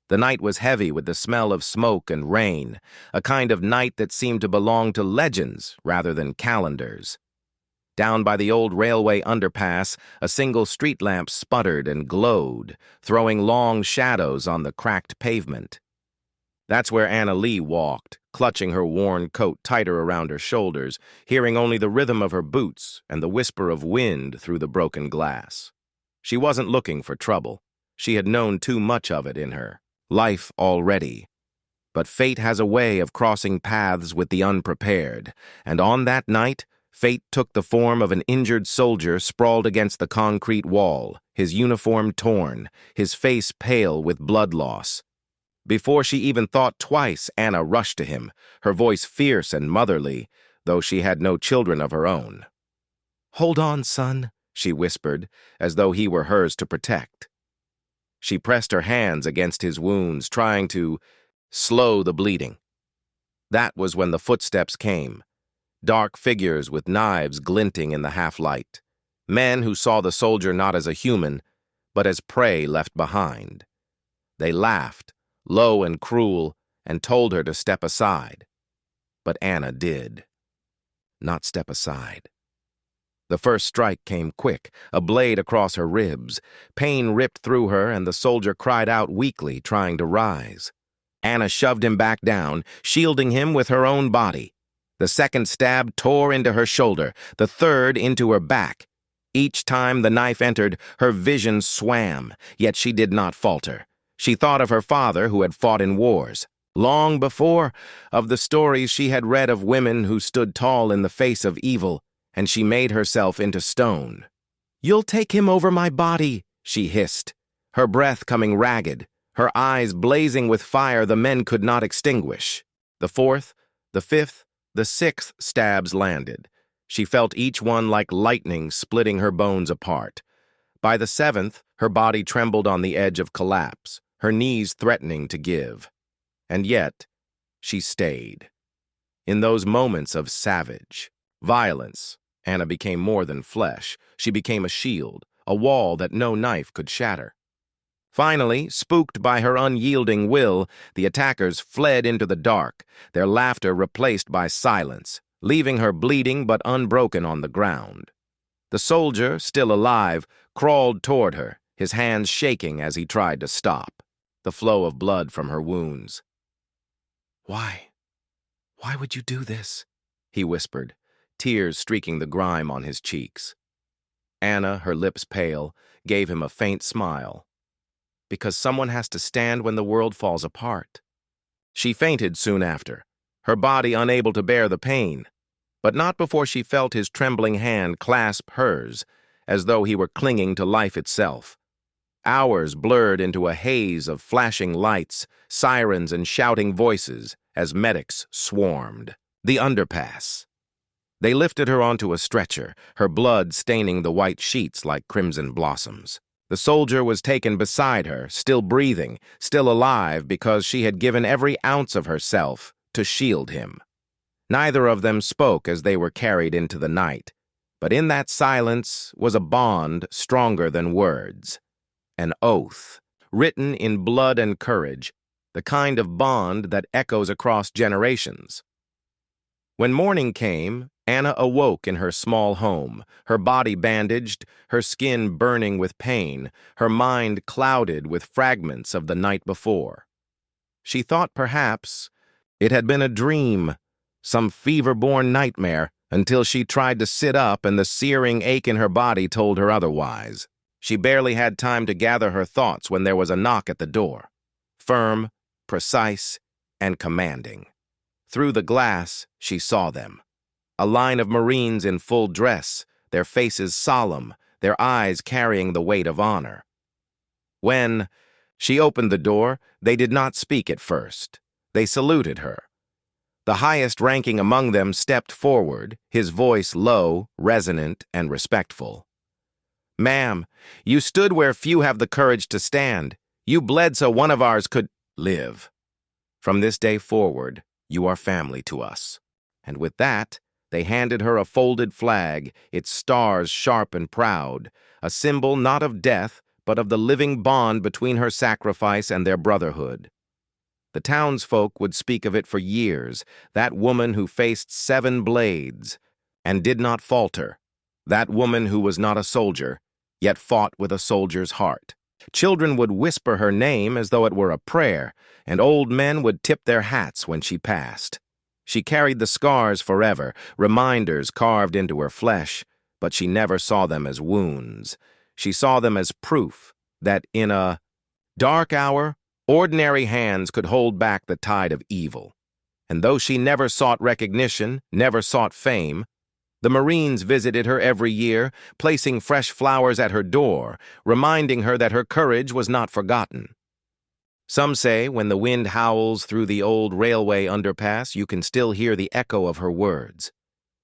The night was heavy with the smell of smoke and rain, a kind of night that seemed to belong to legends rather than calendars. Down by the old railway underpass, a single street lamp sputtered and glowed, throwing long shadows on the cracked pavement. That's where Anna Lee walked, clutching her worn coat tighter around her shoulders, hearing only the rhythm of her boots and the whisper of wind through the broken glass. She wasn't looking for trouble. She had known too much of it in her life already. But fate has a way of crossing paths with the unprepared, and on that night, fate took the form of an injured soldier sprawled against the concrete wall, his uniform torn, his face pale with blood loss. Before she even thought twice, Anna rushed to him, her voice fierce and motherly, though she had no children of her own. "Hold on, son," she whispered, as though he were hers to protect. She pressed her hands against his wounds, trying to slow the bleeding. That was when the footsteps came, dark figures with knives glinting in the half-light, men who saw the soldier not as a human, but as prey left behind. They laughed, low and cruel, and told her to step aside. But Anna did not step aside. The first strike came quick, a blade across her ribs. Pain ripped through her, and the soldier cried out weakly, trying to rise. Anna shoved him back down, shielding him with her own body. The second stab tore into her shoulder, the third into her back. Each time the knife entered, her vision swam, yet she did not falter. She thought of her father who had fought in wars. Long before, of the stories she had read of women who stood tall in the face of evil, and she made herself into stone. "You'll take him over my body," she hissed, her breath coming ragged, her eyes blazing with fire the men could not extinguish. The fourth, the fifth, the sixth stabs landed. She felt each one like lightning splitting her bones apart. By the seventh, her body trembled on the edge of collapse, her knees threatening to give. And yet, she stayed. In those moments of savage violence, Anna became more than flesh. She became a shield, a wall that no knife could shatter. Finally, spooked by her unyielding will, the attackers fled into the dark, their laughter replaced by silence, leaving her bleeding but unbroken on the ground. The soldier, still alive, crawled toward her, his hands shaking as he tried to stop the flow of blood from her wounds. "Why? Why would you do this?" he whispered, tears streaking the grime on his cheeks. Anna, her lips pale, gave him a faint smile. "Because someone has to stand when the world falls apart." She fainted soon after, her body unable to bear the pain, but not before she felt his trembling hand clasp hers, as though he were clinging to life itself. Hours blurred into a haze of flashing lights, sirens, and shouting voices as medics swarmed. The underpass. They lifted her onto a stretcher, her blood staining the white sheets like crimson blossoms. The soldier was taken beside her, still breathing, still alive because she had given every ounce of herself to shield him. Neither of them spoke as they were carried into the night, but in that silence was a bond stronger than words. An oath, written in blood and courage, the kind of bond that echoes across generations. When morning came, Anna awoke in her small home, her body bandaged, her skin burning with pain, her mind clouded with fragments of the night before. She thought perhaps it had been a dream, some fever-born nightmare, until she tried to sit up and the searing ache in her body told her otherwise. She barely had time to gather her thoughts when there was a knock at the door. Firm, precise, and commanding. Through the glass, she saw them. A line of Marines in full dress, their faces solemn, their eyes carrying the weight of honor. When she opened the door, they did not speak at first. They saluted her. The highest ranking among them stepped forward, his voice low, resonant, and respectful. "Ma'am, you stood where few have the courage to stand. You bled so one of ours could live. From this day forward, you are family to us." And with that, they handed her a folded flag, its stars sharp and proud, a symbol not of death, but of the living bond between her sacrifice and their brotherhood. The townsfolk would speak of it for years, that woman who faced 7 blades and did not falter, that woman who was not a soldier, yet fought with a soldier's heart. Children would whisper her name as though it were a prayer, and old men would tip their hats when she passed. She carried the scars forever, reminders carved into her flesh, but she never saw them as wounds. She saw them as proof that in a dark hour, ordinary hands could hold back the tide of evil. And though she never sought recognition, never sought fame, the Marines visited her every year, placing fresh flowers at her door, reminding her that her courage was not forgotten. Some say when the wind howls through the old railway underpass, you can still hear the echo of her words.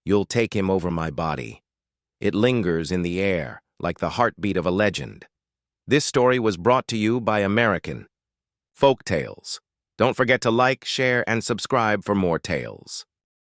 "You'll take him over my body." It lingers in the air, like the heartbeat of a legend. This story was brought to you by American Folktales. Don't forget to like, share, and subscribe for more tales.